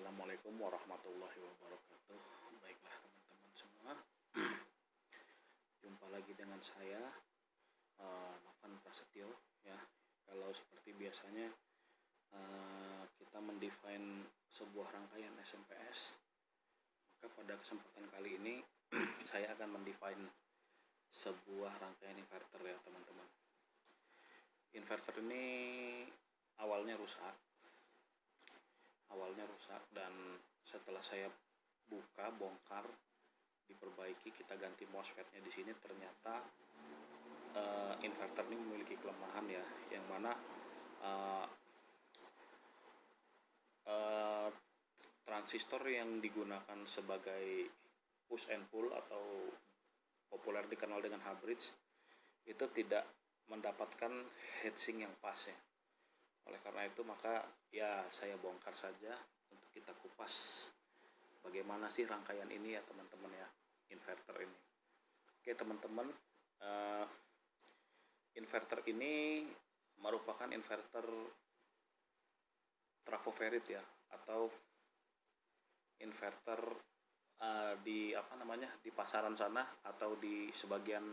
Assalamualaikum warahmatullahi wabarakatuh. Baiklah teman-teman semua, jumpa lagi dengan saya Novan Prasetyo ya. Kalau seperti biasanya kita mendefine sebuah rangkaian SMPS, maka pada kesempatan kali ini saya akan mendefine sebuah rangkaian inverter ya teman-teman. Inverter ini awalnya rusak dan setelah saya bongkar, diperbaiki, kita ganti MOSFET-nya di sini, ternyata inverter ini memiliki kelemahan ya, yang mana transistor yang digunakan sebagai push and pull atau populer dikenal dengan high bridge itu tidak mendapatkan heatsink yang pas ya. Oleh karena itu maka ya saya bongkar saja untuk kita kupas bagaimana sih rangkaian ini ya teman-teman ya, inverter ini. Oke teman-teman, inverter ini merupakan inverter trafo-ferrit ya, atau inverter di pasaran sana atau di sebagian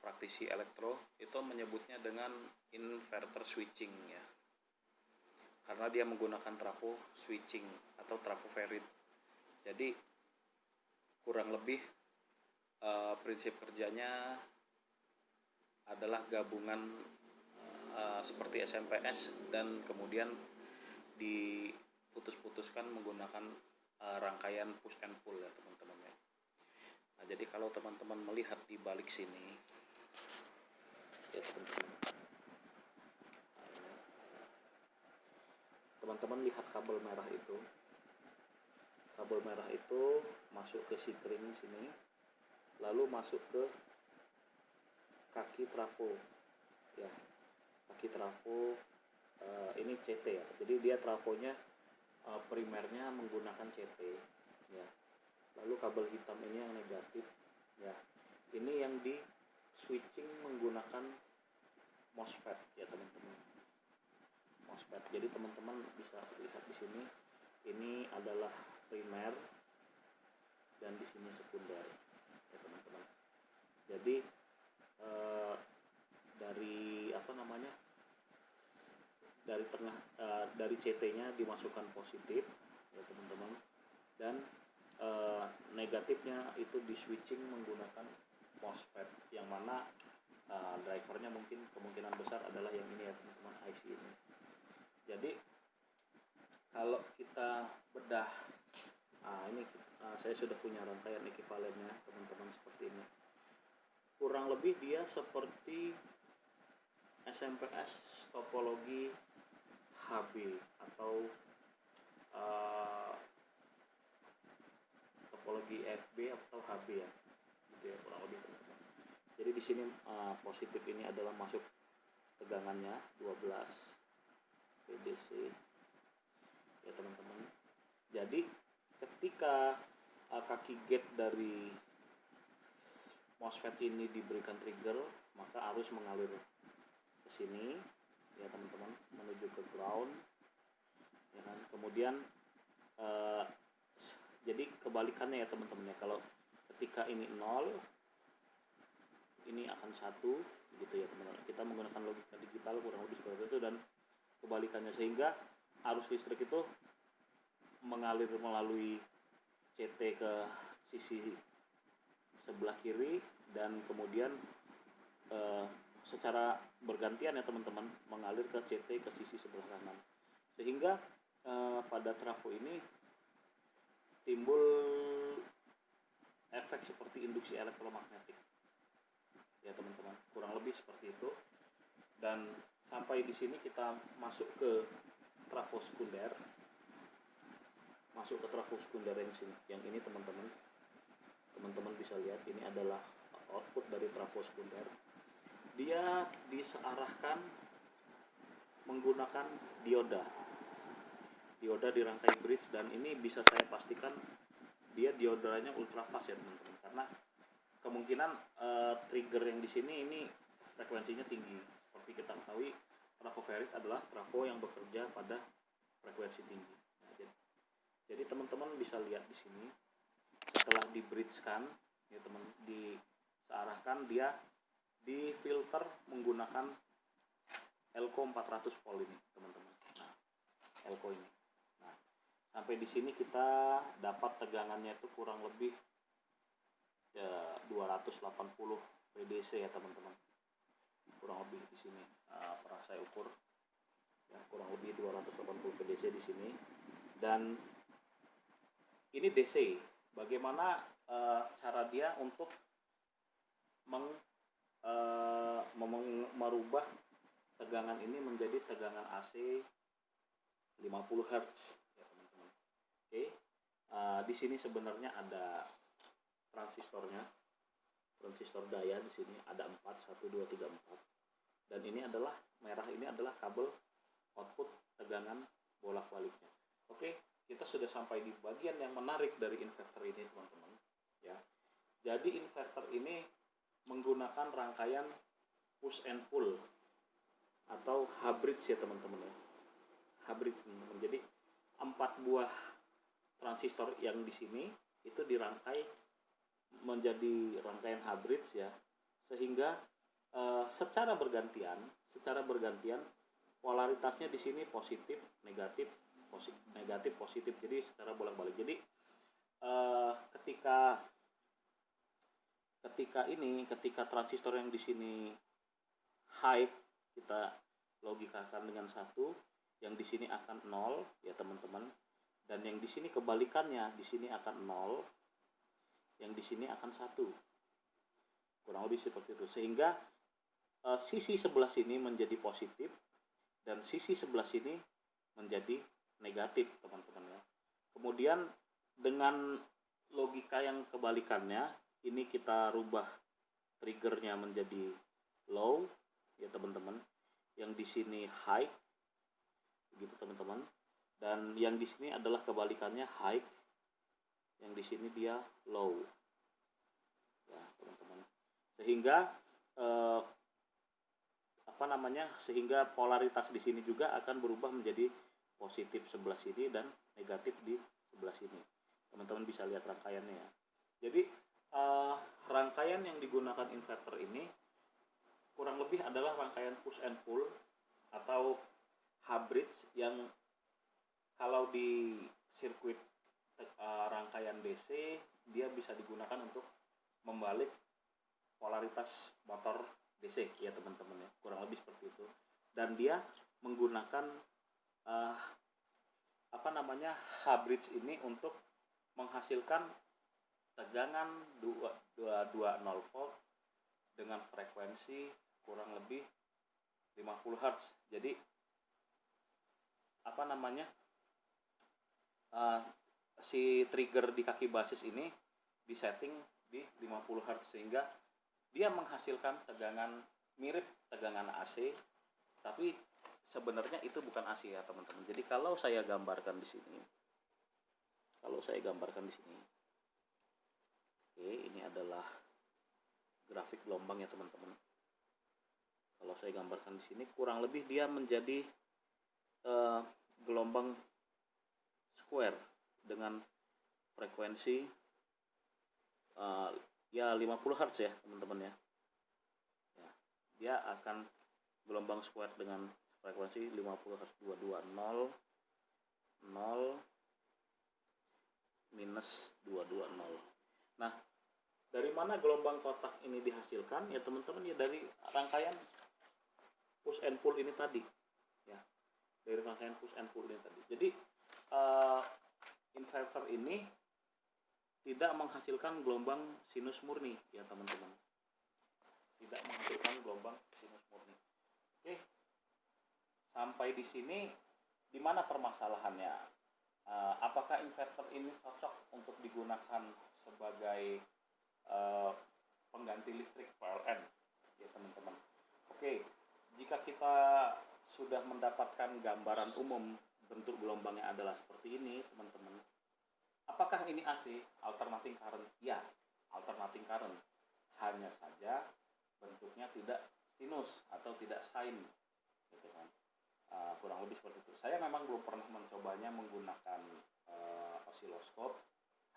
praktisi elektro itu menyebutnya dengan inverter switching ya, karena dia menggunakan trafo switching atau trafo ferrit. Jadi kurang lebih prinsip kerjanya adalah gabungan seperti SMPS dan kemudian diputus-putuskan menggunakan rangkaian push and pull ya teman-teman ya. Nah, jadi kalau teman-teman melihat di balik sini ya teman-teman lihat kabel merah itu. Kabel merah itu masuk ke C-string sini, lalu masuk ke kaki trafo ya. Kaki trafo ini CT ya. Jadi dia trafonya primernya menggunakan CT ya. Lalu kabel hitam ini yang negatif ya. Ini yang di switching menggunakan MOSFET ya teman-teman. MOSFET. Jadi teman-teman bisa lihat di sini, ini adalah primer dan di sini sekunder ya teman-teman. Jadi dari CT-nya dimasukkan positif ya teman-teman, dan negatifnya itu di switching menggunakan MOSFET, yang mana drivernya mungkin kemungkinan besar adalah yang ini ya teman-teman, IC ini. Jadi kalau kita bedah, saya sudah punya rangkaian ekivalennya teman-teman seperti ini. Kurang lebih dia seperti SMPS topologi HB atau topologi FB atau HB ya, gitu ya kurang lebih teman-teman. Jadi di sini positif ini adalah masuk tegangannya 12 VDC ya teman-teman. Jadi ketika kaki gate dari MOSFET ini diberikan trigger, maka arus mengalir ke sini ya teman-teman, menuju ke ground ya kan. Kemudian jadi kebalikannya ya teman-teman ya, kalau ketika ini 0 ini akan 1 gitu ya teman-teman. Kita menggunakan logika digital kurang lebih seperti itu, dan kebalikannya, sehingga arus listrik itu mengalir melalui CT ke sisi sebelah kiri, dan kemudian secara bergantian ya teman-teman mengalir ke CT ke sisi sebelah kanan, sehingga pada trafo ini timbul efek seperti induksi elektromagnetik ya teman-teman, kurang lebih seperti itu. Dan sampai di sini kita masuk ke trafo sekunder. Yang ini teman-teman bisa lihat, ini adalah output dari trafo sekunder. Dia disearahkan menggunakan dioda di rangkai bridge, dan ini bisa saya pastikan dia diodanya ultrafast ya teman-teman, karena kemungkinan trigger yang di sini ini frekuensinya tinggi. Seperti kita ketahui, trafo ferrit adalah trafo yang bekerja pada frekuensi tinggi. Nah, Jadi teman-teman bisa lihat di sini setelah di bridge-kan ya teman, disearahkan, dia difilter menggunakan Elco 400 volt ini teman-teman. Nah, Elco ini. Nah, sampai di sini kita dapat tegangannya itu kurang lebih 280 PDC ya teman-teman. Kurang lebih di sini pernah saya ukur ya, kurang lebih 280 PDC di sini. Dan ini DC. Bagaimana cara dia untuk merubah tegangan ini menjadi tegangan AC 50 Hz ya teman-teman. Oke. Di sini sebenarnya ada transistornya, transistor daya di sini ada 4, 1, 2, 3, 4. Dan ini adalah merah, ini adalah kabel output tegangan bolak-baliknya. Oke, kita sudah sampai di bagian yang menarik dari inverter ini teman-teman ya. Jadi inverter ini menggunakan rangkaian push and pull atau hybrid ya teman-teman ya. Hybrid teman-teman. Jadi 4 buah transistor yang di sini itu dirangkai menjadi rangkaian hybrid ya, sehingga secara bergantian polaritasnya di sini positif negatif positif, jadi secara bolak-balik. Jadi ketika transistor yang di sini high, kita logikakan dengan 1, yang di sini akan 0 ya teman-teman, dan yang di sini kebalikannya, di sini akan 0, yang di sini akan 1, kurang lebih seperti itu, sehingga sisi sebelah sini menjadi positif dan sisi sebelah sini menjadi negatif teman-teman ya. Kemudian dengan logika yang kebalikannya, ini kita rubah triggernya menjadi low ya teman-teman, yang di sini high begitu teman-teman, dan yang di sini adalah kebalikannya high, yang di sini dia low ya teman-teman, sehingga sehingga polaritas di sini juga akan berubah menjadi positif sebelah sini dan negatif di sebelah sini. Teman-teman bisa lihat rangkaiannya ya. Jadi rangkaian yang digunakan inverter ini kurang lebih adalah rangkaian push and pull atau hybrid, yang kalau di sirkuit rangkaian DC dia bisa digunakan untuk membalik polaritas motor DC ya teman-teman ya, kurang lebih seperti itu. Dan dia menggunakan hybrid ini untuk menghasilkan tegangan 220 volt dengan frekuensi kurang lebih 50 Hz. Jadi si trigger di kaki basis ini disetting di 50 Hz, sehingga dia menghasilkan tegangan mirip tegangan AC, tapi sebenarnya itu bukan AC ya teman-teman. Jadi kalau saya gambarkan di sini, oke, ini adalah grafik gelombang ya teman-teman. Kalau saya gambarkan di sini, kurang lebih dia menjadi gelombang square dengan frekuensi 50 Hz ya teman-teman ya. Dia akan gelombang square dengan frekuensi 50 Hz, 220 0 minus 220. Nah, dari mana gelombang kotak ini dihasilkan ya teman-teman ya? Dari rangkaian push and pull ini tadi ya, dari rangkaian push and pull ini tadi. Jadi inverter ini tidak menghasilkan gelombang sinus murni ya teman-teman, tidak menghasilkan gelombang sinus murni. Oke, sampai di sini di mana permasalahannya? Apakah inverter ini cocok untuk digunakan sebagai pengganti listrik PLN ya teman-teman? Oke, jika kita sudah mendapatkan gambaran umum bentuk gelombangnya adalah seperti ini teman-teman, apakah ini AC alternating current? Ya, alternating current, hanya saja bentuknya tidak sinus atau tidak sine gitu kan. Kurang lebih seperti itu. Saya memang belum pernah mencobanya menggunakan osiloskop,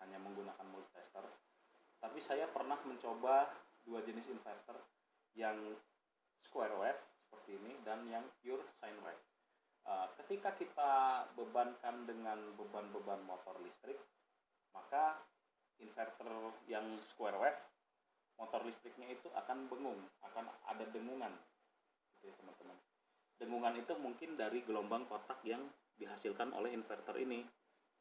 hanya menggunakan multitester. Tapi saya pernah mencoba dua jenis inverter, yang square wave seperti ini dan yang pure sine wave. Ketika kita bebankan dengan beban-beban motor listrik, maka inverter yang square wave, motor listriknya itu akan bengung, akan ada dengungan, gitu ya teman-teman. Dengungan itu mungkin dari gelombang kotak yang dihasilkan oleh inverter ini.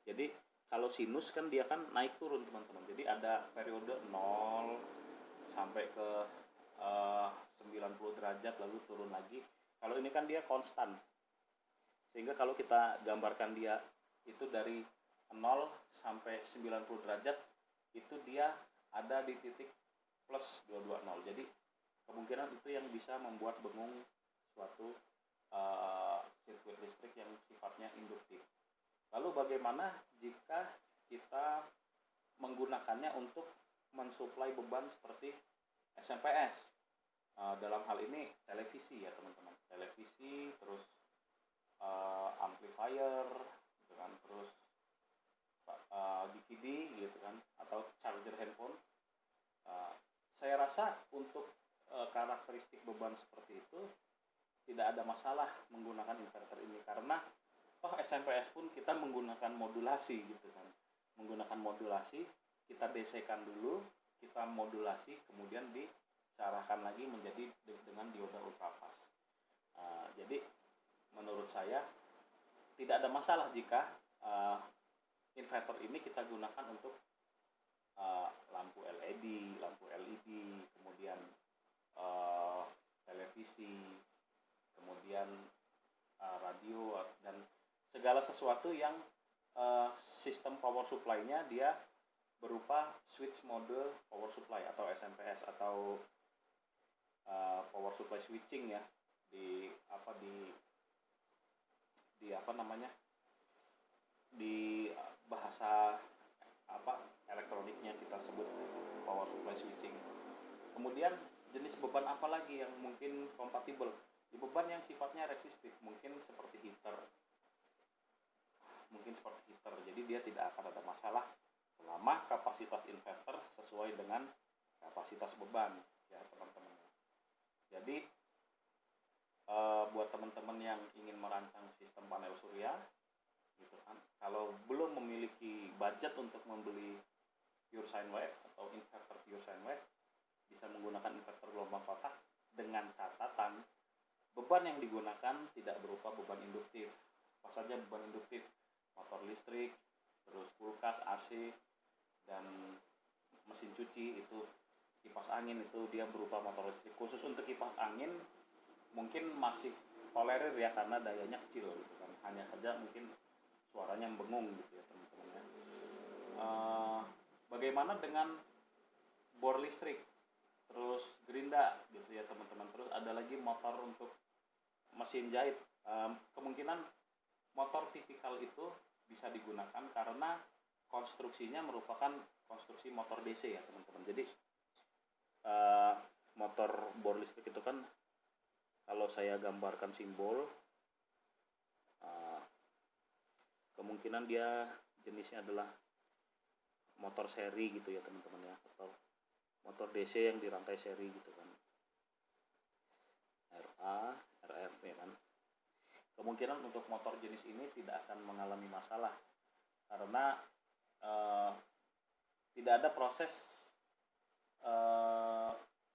Jadi kalau sinus kan dia kan naik turun teman-teman. Jadi ada periode 0 sampai ke 90 derajat lalu turun lagi. Kalau ini kan dia konstan. Sehingga kalau kita gambarkan dia itu dari 0 sampai 90 derajat, itu dia ada di titik plus 220. Jadi kemungkinan itu yang bisa membuat bengung suatu sirkuit listrik yang sifatnya induktif. Lalu bagaimana jika kita menggunakannya untuk mensuplai beban seperti SMPS? Dalam hal ini televisi ya teman-teman, televisi, terus amplifier, gitu kan, terus DVD gitu kan, atau charger handphone. Saya rasa untuk karakteristik beban seperti itu tidak ada masalah menggunakan inverter ini, karena toh SMPS pun kita menggunakan modulasi gitu kan. Menggunakan modulasi, kita DC-kan dulu, kita modulasi, kemudian dicarahkan lagi menjadi dengan dioda ultrafast. Jadi menurut saya tidak ada masalah jika inverter ini kita gunakan untuk lampu LED, kemudian televisi, kemudian radio, dan segala sesuatu yang sistem power supply-nya dia berupa switch mode power supply atau SMPS atau power supply switching ya, di bahasa elektroniknya kita sebut power supply switching. Kemudian jenis beban apa lagi yang mungkin kompatibel? Di beban yang sifatnya resistif, mungkin seperti heater. Jadi dia tidak akan ada masalah selama kapasitas inverter sesuai dengan kapasitas beban ya teman-teman. Jadi buat teman-teman yang ingin merancang sistem panel surya gitu kan, kalau belum memiliki budget untuk membeli pure sine wave atau inverter pure sine wave, bisa menggunakan inverter gelombang kotak dengan catatan beban yang digunakan tidak berupa beban induktif. Apa saja beban induktif? Motor listrik, terus kulkas, AC, dan mesin cuci, itu kipas angin itu dia berupa motor listrik. Khusus untuk kipas angin mungkin masih tolerir ya, karena dayanya kecil gitu kan. Hanya saja mungkin suaranya bengung gitu ya teman-teman ya. Bagaimana dengan bor listrik, terus gerinda gitu ya teman-teman. Terus ada lagi motor untuk mesin jahit. Kemungkinan motor tipikal itu bisa digunakan karena konstruksinya merupakan konstruksi motor DC ya teman-teman. Jadi motor bor listrik itu kan, kalau saya gambarkan simbol, kemungkinan dia jenisnya adalah motor seri gitu ya teman-teman ya, atau motor DC yang dirantai seri gitu kan, RA, RF ya kan. Kemungkinan untuk motor jenis ini tidak akan mengalami masalah karena tidak ada proses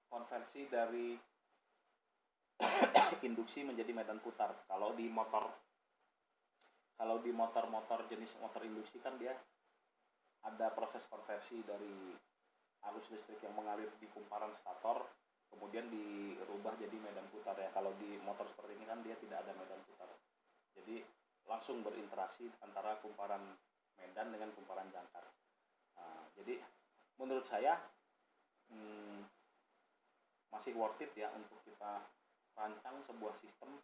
konversi dari induksi menjadi medan putar. Kalau di motor jenis motor induksi kan dia ada proses konversi dari arus listrik yang mengalir di kumparan stator, kemudian dirubah jadi medan putar ya. Kalau di motor seperti ini kan dia tidak ada medan putar, jadi langsung berinteraksi antara kumparan medan dengan kumparan jangkar. Jadi menurut saya masih worth it ya untuk kita rancang sebuah sistem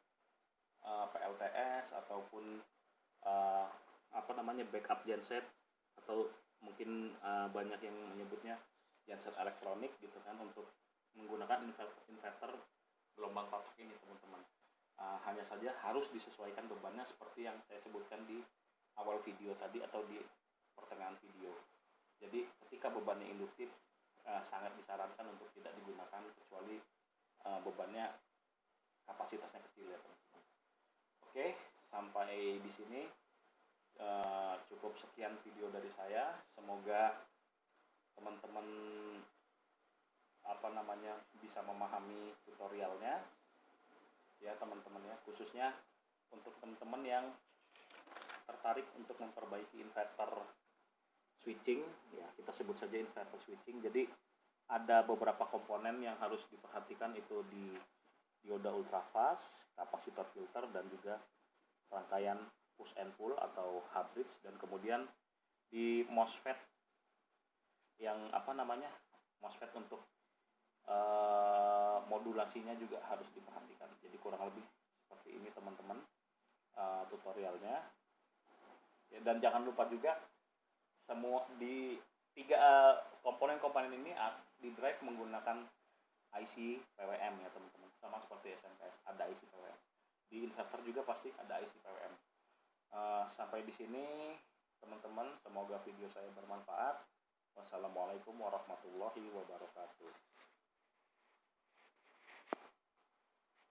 PLTS ataupun backup genset, atau mungkin banyak yang menyebutnya genset elektronik gitu kan, untuk menggunakan inverter gelombang kotak ini teman-teman. Hanya saja harus disesuaikan bebannya seperti yang saya sebutkan di awal video tadi atau di pertengahan video. Jadi ketika bebannya induktif, sangat disarankan untuk tidak digunakan kecuali bebannya kapasitasnya kecil ya teman-teman. Oke, sampai di sini cukup sekian video dari saya. Semoga teman-teman bisa memahami tutorialnya ya teman-teman ya, khususnya untuk teman-teman yang tertarik untuk memperbaiki inverter switching ya, kita sebut saja inverter switching. Jadi ada beberapa komponen yang harus diperhatikan, itu di dioda ultrafast, kapasitor filter, dan juga rangkaian push and pull atau hub bridge, dan kemudian di MOSFET yang MOSFET untuk modulasinya juga harus diperhatikan. Jadi kurang lebih seperti ini teman-teman tutorialnya ya, dan jangan lupa juga semua di tiga komponen-komponen ini di drive menggunakan IC PWM ya teman-teman, sama seperti SMPS ada IC PWM. Di inverter juga pasti ada IC PWM. Sampai di sini teman-teman, semoga video saya bermanfaat. Wassalamualaikum warahmatullahi wabarakatuh.